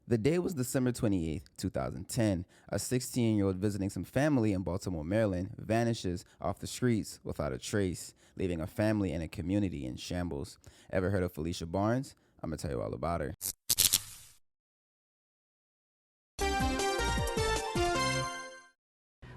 The day was December 28th, 2010. A 16-year-old visiting some family in Baltimore, Maryland, vanishes off the streets without a trace, leaving a family and a community in shambles. Ever heard of Phylicia Barnes? I'm going to tell you all about her.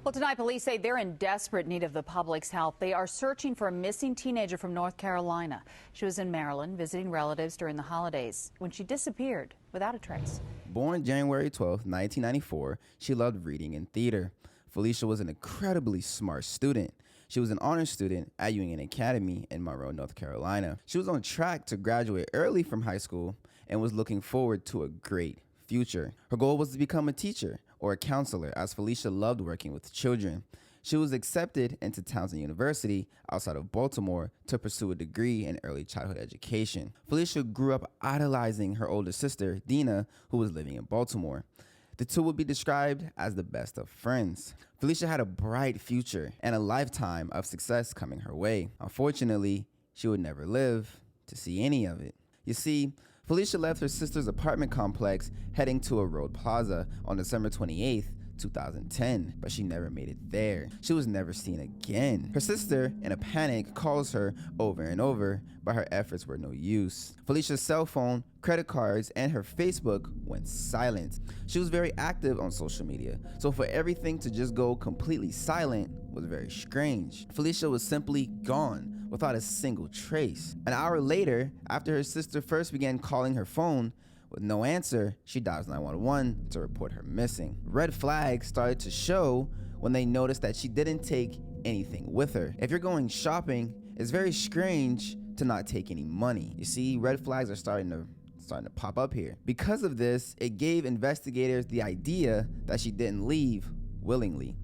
Well, tonight, police say they're in desperate need of the public's help. They are searching for a missing teenager from North Carolina. She was in Maryland visiting relatives during the holidays when she disappeared without a trace. Born January 12, 1994, she loved reading and theater. Phylicia was an incredibly smart student. She was an honors student at Union Academy in Monroe, North Carolina. She was on track to graduate early from high school and was looking forward to a great future. Her goal was to become a teacher or a counselor, as Phylicia loved working with children. She was accepted into Townsend University outside of Baltimore to pursue a degree in early childhood education. Phylicia grew up idolizing her older sister, Dina, who was living in Baltimore. The two would be described as the best of friends. Phylicia had a bright future and a lifetime of success coming her way. Unfortunately, she would never live to see any of it. You see, Phylicia left her sister's apartment complex heading to a road plaza on December 28th, 2010, but she never made it there. She was never seen again. Her sister, in a panic, calls her over and over, but her efforts were no use. Phylicia's cell phone, credit cards, and her Facebook went silent. She was very active on social media, so for everything to just go completely silent was very strange. Phylicia was simply gone without a single trace. An hour later, after her sister first began calling her phone, with no answer, she dials 911 to report her missing. Red flags started to show when they noticed that she didn't take anything with her. If you're going shopping, it's very strange to not take any money. You see, red flags are starting to pop up here. Because of this, it gave investigators the idea that she didn't leave willingly.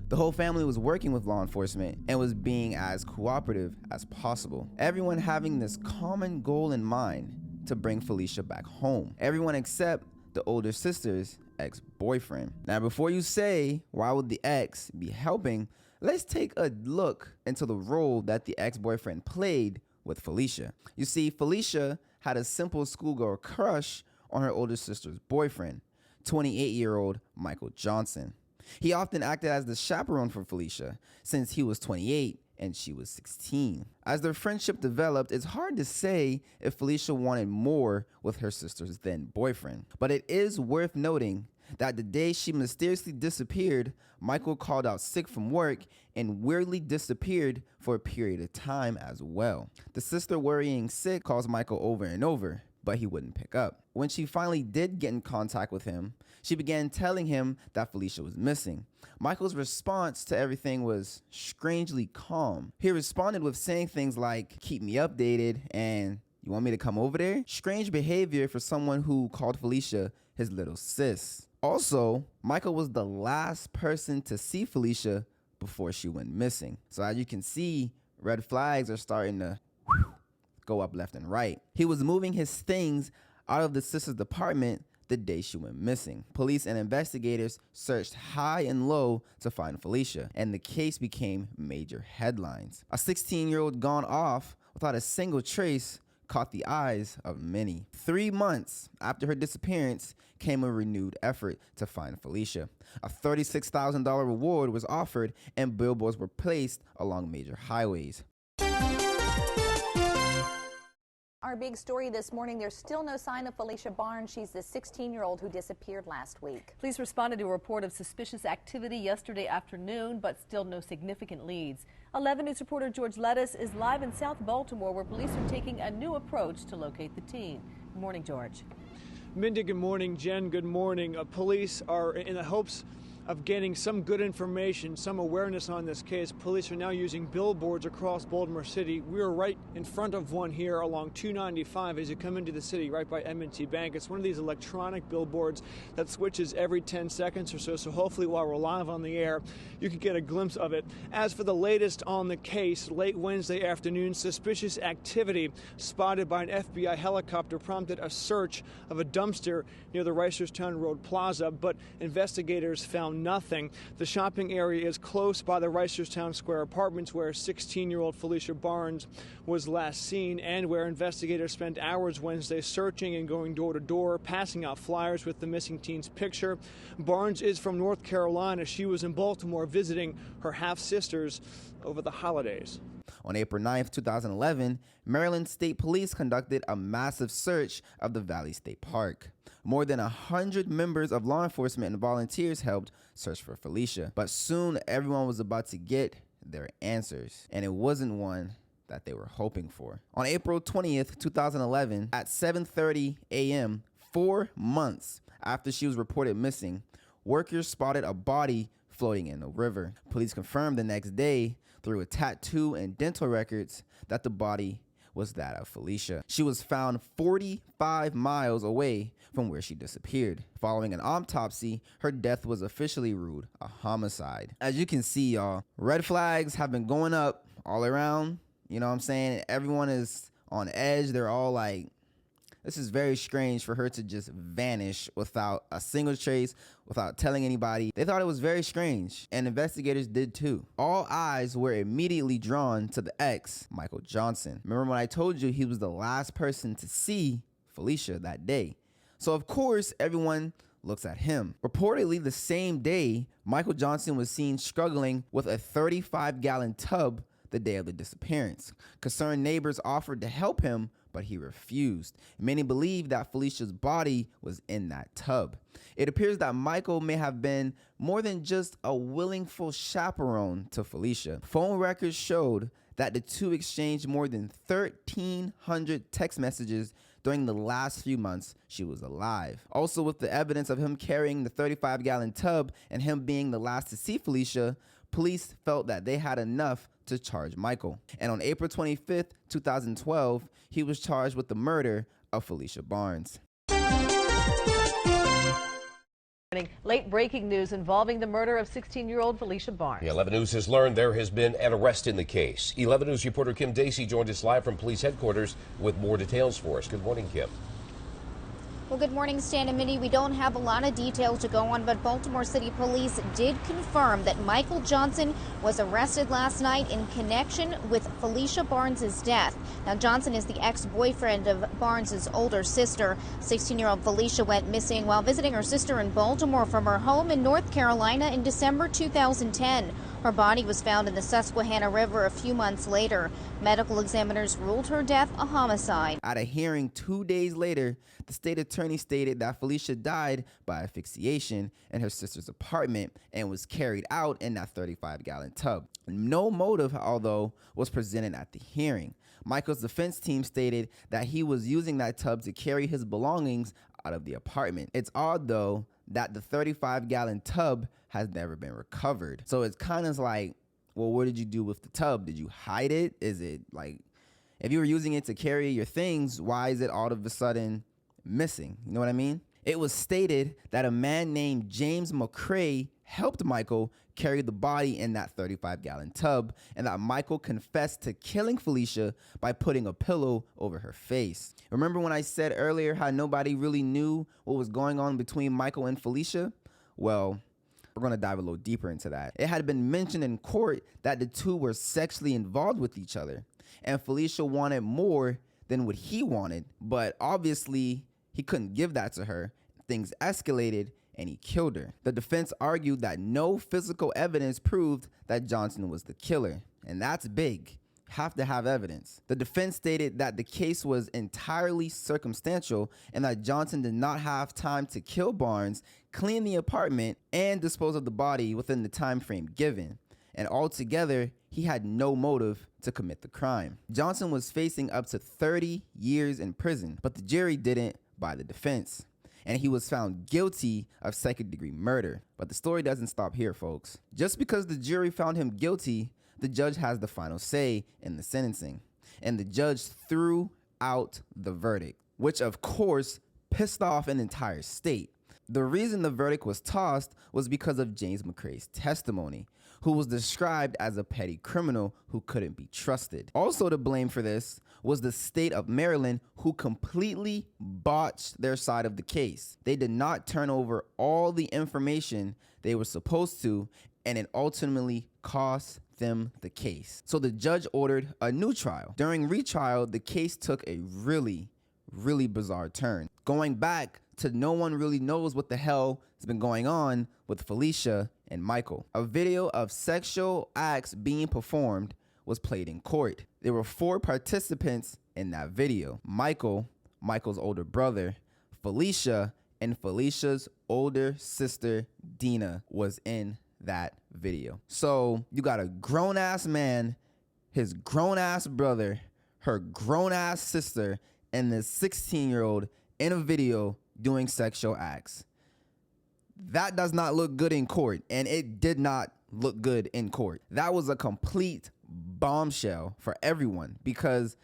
The whole family was working with law enforcement and was being as cooperative as possible. Everyone having this common goal in mind to bring Phylicia back home. Everyone except the older sister's ex-boyfriend. Now, before you say, why would the ex be helping? Let's take a look into the role that the ex-boyfriend played with Phylicia. You see, Phylicia had a simple schoolgirl crush on her older sister's boyfriend, 28-year-old Michael Johnson. He often acted as the chaperone for Phylicia since he was 28 and she was 16. As their friendship developed, it's hard to say if Phylicia wanted more with her sister's then boyfriend. But it is worth noting that the day she mysteriously disappeared, Michael called out sick from work and weirdly disappeared for a period of time as well. The sister, worrying sick, calls Michael over and over, but he wouldn't pick up. When she finally did get in contact with him, she began telling him that Phylicia was missing. Michael's response to everything was strangely calm. He responded with saying things like, "Keep me updated," and "You want me to come over there?" Strange behavior for someone who called Phylicia his little sis. Also, Michael was the last person to see Phylicia before she went missing. So as you can see, red flags are starting to go up left and right. He was moving his things out of the sister's apartment the day she went missing. Police and investigators searched high and low to find Phylicia, and the case became major headlines. A 16-year-old gone off without a single trace caught the eyes of many. 3 months after her disappearance came a renewed effort to find Phylicia. A $36,000 reward was offered and billboards were placed along major highways. Our big story this morning, there's still no sign of Phylicia Barnes. She's the 16-year-old who disappeared last week. Police responded to a report of suspicious activity yesterday afternoon, but still no significant leads. 11 News reporter George Lettuce is live in South Baltimore, where police are taking a new approach to locate the teen. Good morning, George. Mindy, good morning. Jen, good morning. Police are in the hopes of gaining some good information, some awareness on this case. Police are now using billboards across Baltimore City. We are right in front of one here along 295 as you come into the city, right by M&T Bank. It's one of these electronic billboards that switches every 10 seconds or so, so hopefully while we're live on the air, you can get a glimpse of it. As for the latest on the case, late Wednesday afternoon, suspicious activity spotted by an FBI helicopter prompted a search of a dumpster near the Reisterstown Road Plaza, but investigators found found nothing. The shopping area is close by the Reisterstown Square Apartments, where 16-year-old Phylicia Barnes was last seen, and where investigators spent hours Wednesday searching and going door to door, passing out flyers with the missing teen's picture. Barnes is from North Carolina. She was in Baltimore visiting her half-sisters over the holidays. On April 9th, 2011, Maryland State Police conducted a massive search of the Valley State Park. More than 100 members of law enforcement and volunteers helped search for Phylicia. But soon, everyone was about to get their answers, and it wasn't one that they were hoping for. On April 20th, 2011, at 7:30 a.m., 4 months after she was reported missing, workers spotted a body floating in the river. Police confirmed the next day through a tattoo and dental records that the body was that of Phylicia. She was found 45 miles away from where she disappeared. Following an autopsy, her death was officially ruled a homicide. As you can see, y'all, red flags have been going up all around. You know what I'm saying? Everyone is on edge. They're all like, this is very strange for her to just vanish without a single trace, without telling anybody. They thought it was very strange, and investigators did too. All eyes were immediately drawn to the ex, Michael Johnson. Remember when I told you he was the last person to see Phylicia that day? So of course, everyone looks at him. Reportedly the same day, Michael Johnson was seen struggling with a 35-gallon tub the day of the disappearance. Concerned neighbors offered to help him, but he refused. Many believe that Phylicia's body was in that tub. It appears that Michael may have been more than just a willful chaperone to Phylicia. Phone records showed that the two exchanged more than 1,300 text messages during the last few months she was alive. Also, with the evidence of him carrying the 35-gallon tub and him being the last to see Phylicia, police felt that they had enough to charge Michael. And on April 25th, 2012, he was charged with the murder of Phylicia Barnes. Late breaking news involving the murder of 16-year-old Phylicia Barnes. Yeah, 11 News has learned there has been an arrest in the case. 11 News reporter Kim Dacey joined us live from police headquarters with more details for us. Good morning, Kim. Well, good morning, Stan and Minnie. We don't have a lot of details to go on, but Baltimore City Police did confirm that Michael Johnson was arrested last night in connection with Phylicia Barnes' death. Now, Johnson is the ex-boyfriend of Barnes' older sister. 16-year-old Phylicia went missing while visiting her sister in Baltimore from her home in North Carolina in December 2010. Her body was found in the Susquehanna River a few months later. Medical examiners ruled her death a homicide. At a hearing 2 days later, the state attorney stated that Phylicia died by asphyxiation in her sister's apartment and was carried out in that 35-gallon tub. No motive, although, was presented at the hearing. Michael's defense team stated that he was using that tub to carry his belongings out of the apartment. It's odd, though, that the 35-gallon tub has never been recovered. So it's kind of like, well, what did you do with the tub? Did you hide it? Is it like, if you were using it to carry your things, why is it all of a sudden missing? You know what I mean? It was stated that a man named James McCrae helped Michael carry the body in that 35-gallon tub, and that Michael confessed to killing Phylicia by putting a pillow over her face. Remember when I said earlier how nobody really knew what was going on between Michael and Phylicia? Well, we're going to dive a little deeper into that. It had been mentioned in court that the two were sexually involved with each other, and Phylicia wanted more than what he wanted, but obviously he couldn't give that to her. Things escalated and he killed her. The defense argued that no physical evidence proved that Johnson was the killer, and that's big. Have to have evidence. The defense stated that the case was entirely circumstantial and that Johnson did not have time to kill Barnes, clean the apartment, and dispose of the body within the time frame given. And altogether, he had no motive to commit the crime. Johnson was facing up to 30 years in prison, but the jury didn't buy the defense, and he was found guilty of second-degree murder. But the story doesn't stop here, folks. Just because the jury found him guilty, the judge has the final say in the sentencing, and the judge threw out the verdict, which of course pissed off an entire state. The reason the verdict was tossed was because of James McCrae's testimony, who was described as a petty criminal who couldn't be trusted. Also to blame for this was the state of Maryland, who completely botched their side of the case. They did not turn over all the information they were supposed to, and it ultimately cost them the case. So the judge ordered a new trial. During retrial, the case took a really bizarre turn, going back to no one really knows what the hell has been going on with Phylicia and Michael. A video of sexual acts being performed was played in court. There were 4 participants in that video: Michael's older brother, Phylicia, and Phylicia older sister Dina was in that video. So you got a grown-ass man, his grown-ass brother, her grown-ass sister, and this 16-year-old in a video doing sexual acts. That does not look good in court, and it did not look good in court. That was a complete bombshell for everyone, because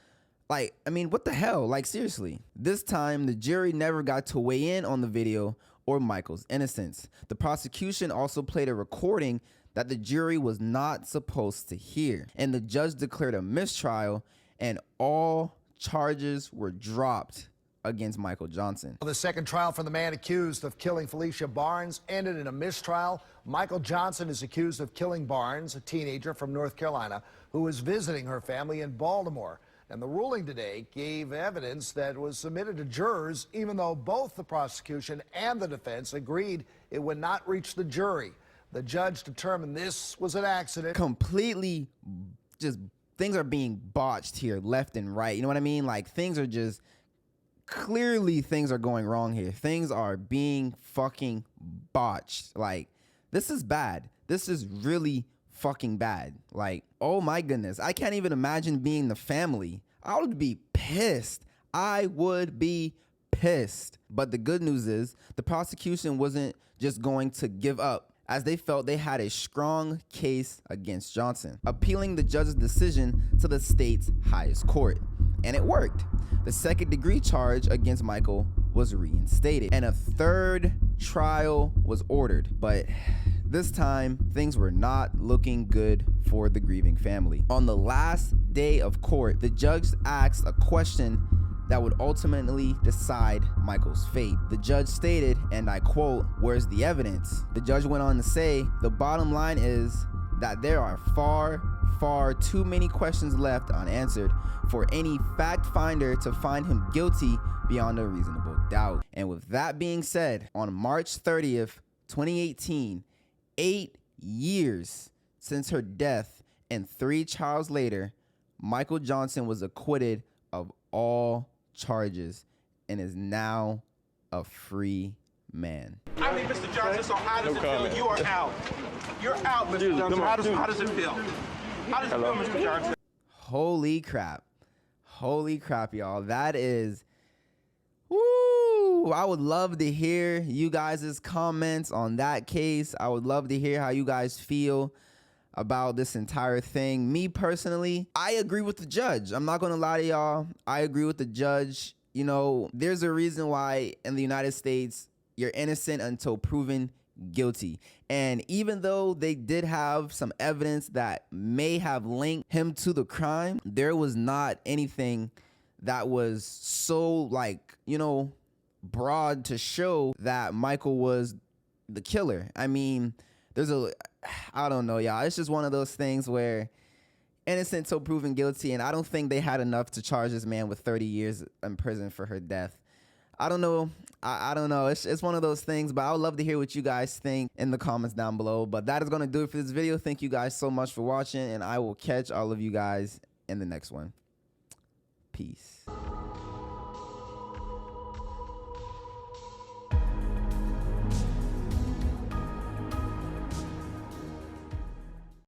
like, I mean, what the hell? Like, seriously. This time, the jury never got to weigh in on the video or Michael's innocence. The prosecution also played a recording that the jury was not supposed to hear, and the judge declared a mistrial, and all charges were dropped against Michael Johnson. The second trial for the man accused of killing Phylicia Barnes ended in a mistrial. Michael Johnson is accused of killing Barnes, a teenager from North Carolina who was visiting her family in Baltimore. And the ruling today gave evidence that was submitted to jurors, even though both the prosecution and the defense agreed it would not reach the jury. The judge determined this was an accident. Completely just, things are being botched here left and right. You know what I mean? Like, things are just, clearly things are going wrong here. Things are being fucking botched. Like, this is bad. This is really fucking bad. Like, oh my goodness. I can't even imagine being the family. I would be pissed. I would be pissed. But the good news is the prosecution wasn't just going to give up, as they felt they had a strong case against Johnson, appealing the judge's decision to the state's highest court. And it worked. The second-degree charge against Michael was reinstated, and a third trial was ordered. But this time, things were not looking good for the grieving family. On the last day of court, the judge asked a question that would ultimately decide Michael's fate. The judge stated, and I quote, "Where's the evidence?" The judge went on to say, "The bottom line is that there are far too many questions left unanswered for any fact finder to find him guilty beyond a reasonable doubt." And with that being said, on March 30th, 2018, 8 years since her death and 3 trials later, Michael Johnson was acquitted of all charges and is now a free man. I mean, Mr. Johnson, so how does it feel? You are out. You're out, Mr. Johnson. How does it feel? How does it feel, Mr. Johnson? Holy crap. Holy crap, y'all. That is... Woo! I would love to hear you guys' comments on that case. I would love to hear how you guys feel about this entire thing. Me personally, I agree with the judge. I'm not gonna lie to y'all. I agree with the judge. You know, there's a reason why in the United States, you're innocent until proven guilty. And even though they did have some evidence that may have linked him to the crime, there was not anything that was so, like, you know, broad to show that Michael was the killer. I mean, I don't know, y'all. It's just one of those things where innocent till proven guilty, and I don't think they had enough to charge this man with 30 years in prison for her death. I don't know. I don't know. It's one of those things, but I would love to hear what you guys think in the comments down below. But that is going to do it for this video. Thank you guys so much for watching, and I will catch all of you guys in the next one. Peace.